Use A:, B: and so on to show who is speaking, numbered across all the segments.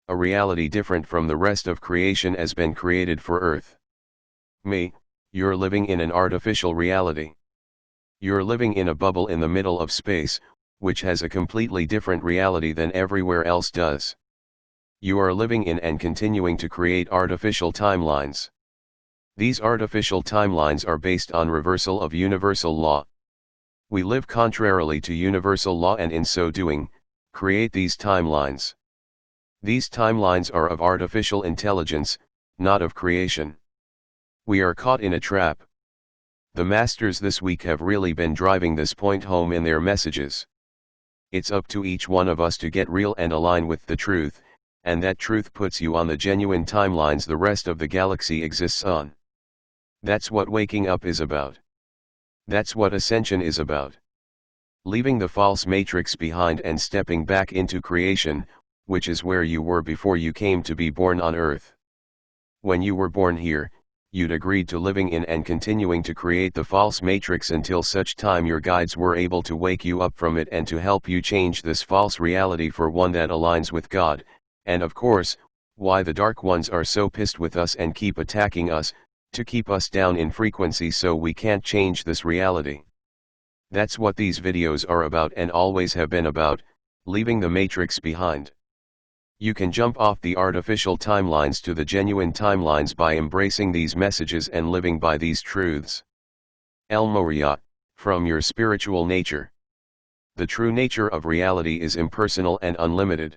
A: a reality different from the rest of creation has been created for Earth. You're living in an artificial reality. You're living in a bubble in the middle of space, which has a completely different reality than everywhere else does. You are living in and continuing to create artificial timelines. These artificial timelines are based on reversal of universal law. We live contrarily to universal law and in so doing, create these timelines. These timelines are of artificial intelligence, not of creation. We are caught in a trap. The masters this week have really been driving this point home in their messages. It's up to each one of us to get real and align with the truth, and that truth puts you on the genuine timelines the rest of the galaxy exists on. That's what waking up is about. That's what ascension is about. Leaving the false matrix behind and stepping back into creation, which is where you were before you came to be born on Earth. When you were born here, you'd agreed to living in and continuing to create the false matrix until such time your guides were able to wake you up from it and to help you change this false reality for one that aligns with God, and of course, why the Dark Ones are so pissed with us and keep attacking us, to keep us down in frequency so we can't change this reality. That's what these videos are about and always have been about, leaving the matrix behind. You can jump off the artificial timelines to the genuine timelines by embracing these messages and living by these truths. Morya, from your spiritual nature. The true nature of reality is impersonal and unlimited.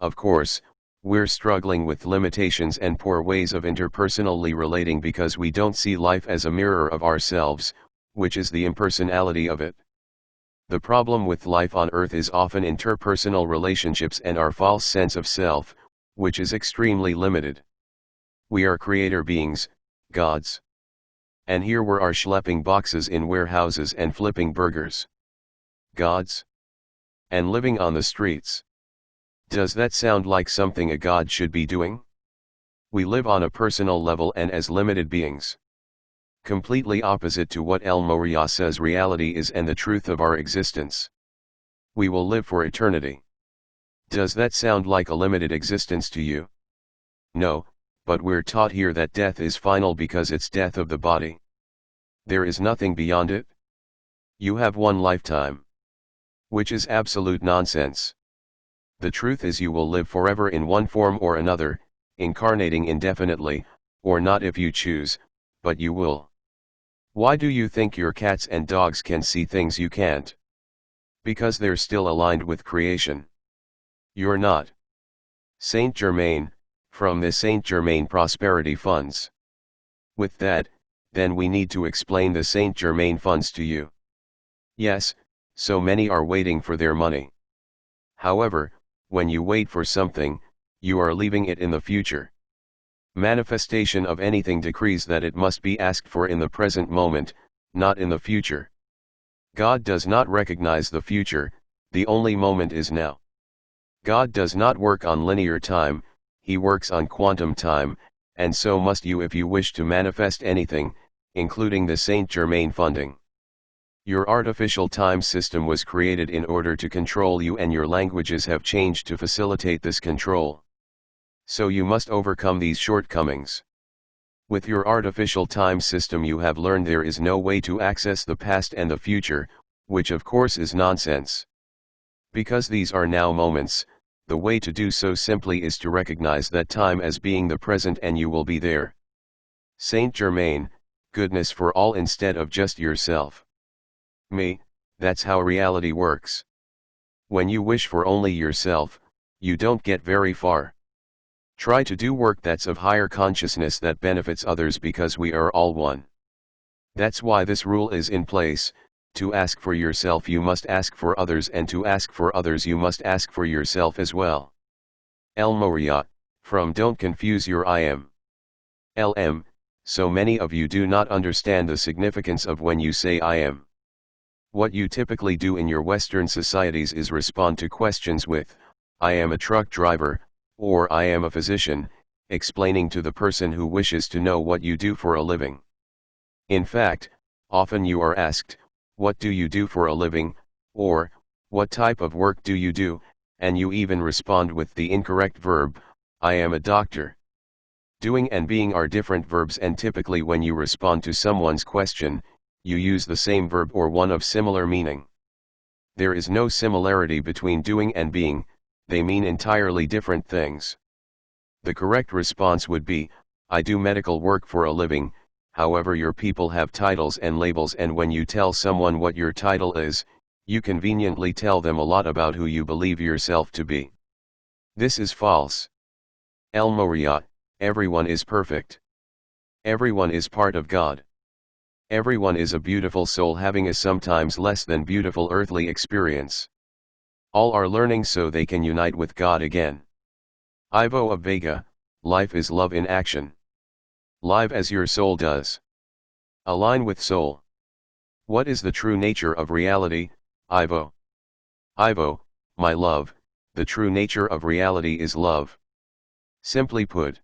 A: Of course, we're struggling with limitations and poor ways of interpersonally relating because we don't see life as a mirror of ourselves, which is the impersonality of it. The problem with life on Earth is often interpersonal relationships and our false sense of self, which is extremely limited. We are creator beings, gods. And here we are schlepping boxes in warehouses and flipping burgers. Gods? And living on the streets. Does that sound like something a god should be doing? We live on a personal level and as limited beings. Completely opposite to what Morya says reality is and the truth of our existence. We will live for eternity. Does that sound like a limited existence to you? No, but we're taught here that death is final because it's death of the body. There is nothing beyond it. You have one lifetime. Which is absolute nonsense. The truth is you will live forever in one form or another, incarnating indefinitely, or not if you choose, but you will. Why do you think your cats and dogs can see things you can't? Because they're still aligned with creation. You're not. Saint Germain, from the Saint Germain Prosperity Funds. With that, then we need to explain the Saint Germain Funds to you. Yes, so many are waiting for their money. However, when you wait for something, you are leaving it in the future. Manifestation of anything decrees that it must be asked for in the present moment, not in the future. God does not recognize the future, the only moment is now. God does not work on linear time, he works on quantum time, and so must you if you wish to manifest anything, including the Saint Germain funding. Your artificial time system was created in order to control you and your languages have changed to facilitate this control. So you must overcome these shortcomings. With your artificial time system you have learned there is no way to access the past and the future, which of course is nonsense. Because these are now moments, the way to do so simply is to recognize that time as being the present and you will be there. Saint Germain, goodness for all instead of just yourself. That's how reality works. When you wish for only yourself, you don't get very far. Try to do work that's of higher consciousness that benefits others because we are all one. That's why this rule is in place: to ask for yourself you must ask for others, and to ask for others you must ask for yourself as well. Morya, from don't confuse your I am. So many of you do not understand the significance of when you say I am. What you typically do in your Western societies is respond to questions with, I am a truck driver, or I am a physician, explaining to the person who wishes to know what you do for a living. In fact, often you are asked, what do you do for a living, or, what type of work do you do, and you even respond with the incorrect verb, I am a doctor. Doing and being are different verbs, and typically when you respond to someone's question, you use the same verb or one of similar meaning. There is no similarity between doing and being, they mean entirely different things. The correct response would be, I do medical work for a living. However, your people have titles and labels, and when you tell someone what your title is, you conveniently tell them a lot about who you believe yourself to be. This is false. El Morya, everyone is perfect. Everyone is part of God. Everyone is a beautiful soul having a sometimes less than beautiful earthly experience. All are learning so they can unite with God again. Ivo of Vega, life is love in action. Live as your soul does. Align with soul. What is the true nature of reality, Ivo? Ivo, my love, the true nature of reality is love. Simply put,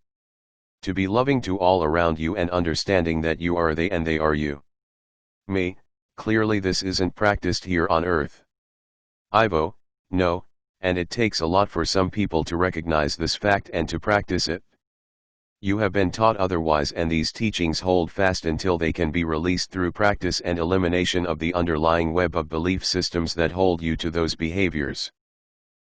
A: to be loving to all around you and understanding that you are they and they are you. Me, clearly this isn't practiced here on earth. Ivo, no, and it takes a lot for some people to recognize this fact and to practice it. You have been taught otherwise, and these teachings hold fast until they can be released through practice and elimination of the underlying web of belief systems that hold you to those behaviors.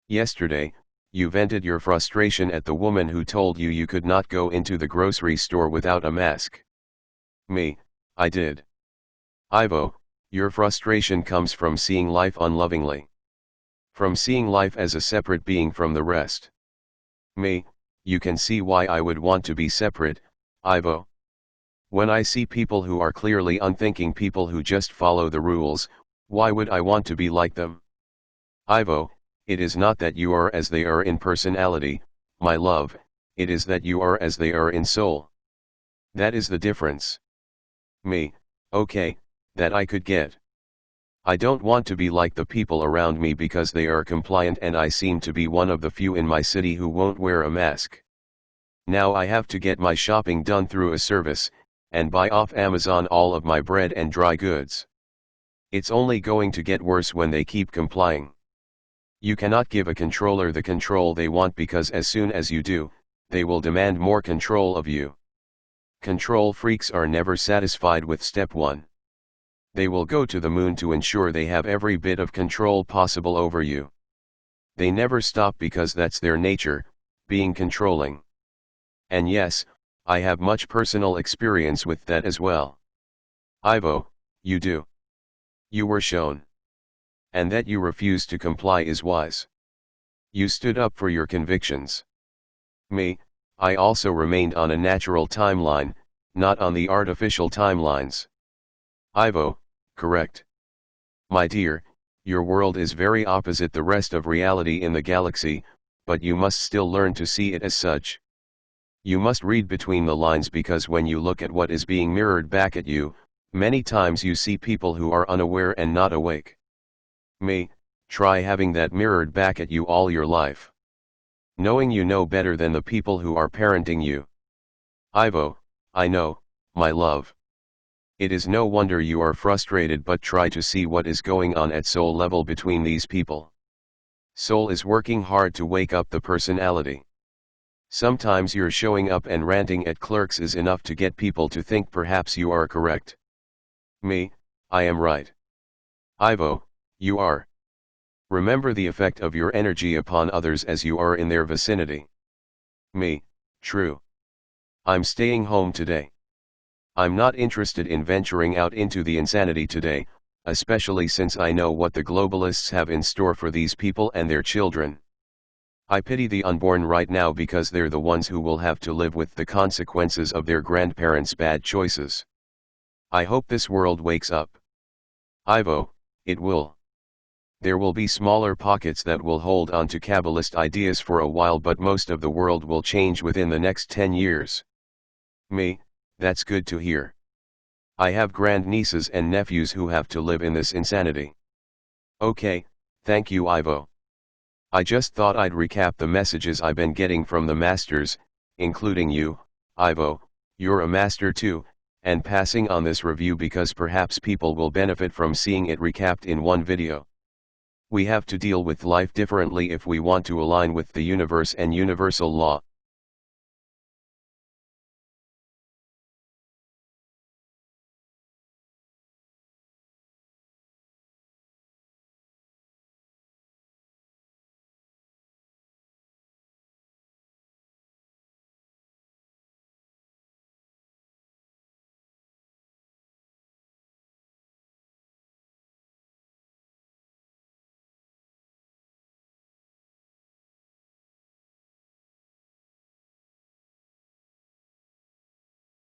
A: Yesterday, you vented your frustration at the woman who told you you could not go into the grocery store without a mask. Me, I did. Ivo, your frustration comes from seeing life unlovingly. From seeing life as a separate being from the rest. Me, you can see why I would want to be separate, Ivo. When I see people who are clearly unthinking people who just follow the rules, why would I want to be like them? Ivo, it is not that you are as they are in personality, my love, it is that you are as they are in soul. That is the difference. Me, okay, that I could get. I don't want to be like the people around me because they are compliant and I seem to be one of the few in my city who won't wear a mask. Now I have to get my shopping done through a service, and buy off Amazon all of my bread and dry goods. It's only going to get worse when they keep complying. You cannot give a controller the control they want, because as soon as you do, they will demand more control of you. Control freaks are never satisfied with step 1. They will go to the moon to ensure they have every bit of control possible over you. They never stop because that's their nature, being controlling. And yes, I have much personal experience with that as well. Ivo, you do. You were shown. And that you refuse to comply is wise. You stood up for your convictions. Me, I also remained on a natural timeline, not on the artificial timelines. Ivo, correct. My dear, your world is very opposite the rest of reality in the galaxy, but you must still learn to see it as such. You must read between the lines, because when you look at what is being mirrored back at you, many times you see people who are unaware and not awake. Me, try having that mirrored back at you all your life. Knowing you know better than the people who are parenting you. Ivo, I know, my love. It is no wonder you are frustrated, but try to see what is going on at soul level between these people. Soul is working hard to wake up the personality. Sometimes your showing up and ranting at clerks is enough to get people to think perhaps you are correct. Me, I am right. Ivo, you are. Remember the effect of your energy upon others as you are in their vicinity. Me, true. I'm staying home today. I'm not interested in venturing out into the insanity today, especially since I know what the globalists have in store for these people and their children. I pity the unborn right now, because they're the ones who will have to live with the consequences of their grandparents' bad choices. I hope this world wakes up. Ivo, it will. There will be smaller pockets that will hold on to Kabbalist ideas for a while, but most of the world will change within the next 10 years. Me, that's good to hear. I have grandnieces and nephews who have to live in this insanity. Okay, thank you, Ivo. I just thought I'd recap the messages I've been getting from the masters, including you, Ivo, you're a master too, and passing on this review because perhaps people will benefit from seeing it recapped in one video. We have to deal with life differently if we want to align with the universe and universal law,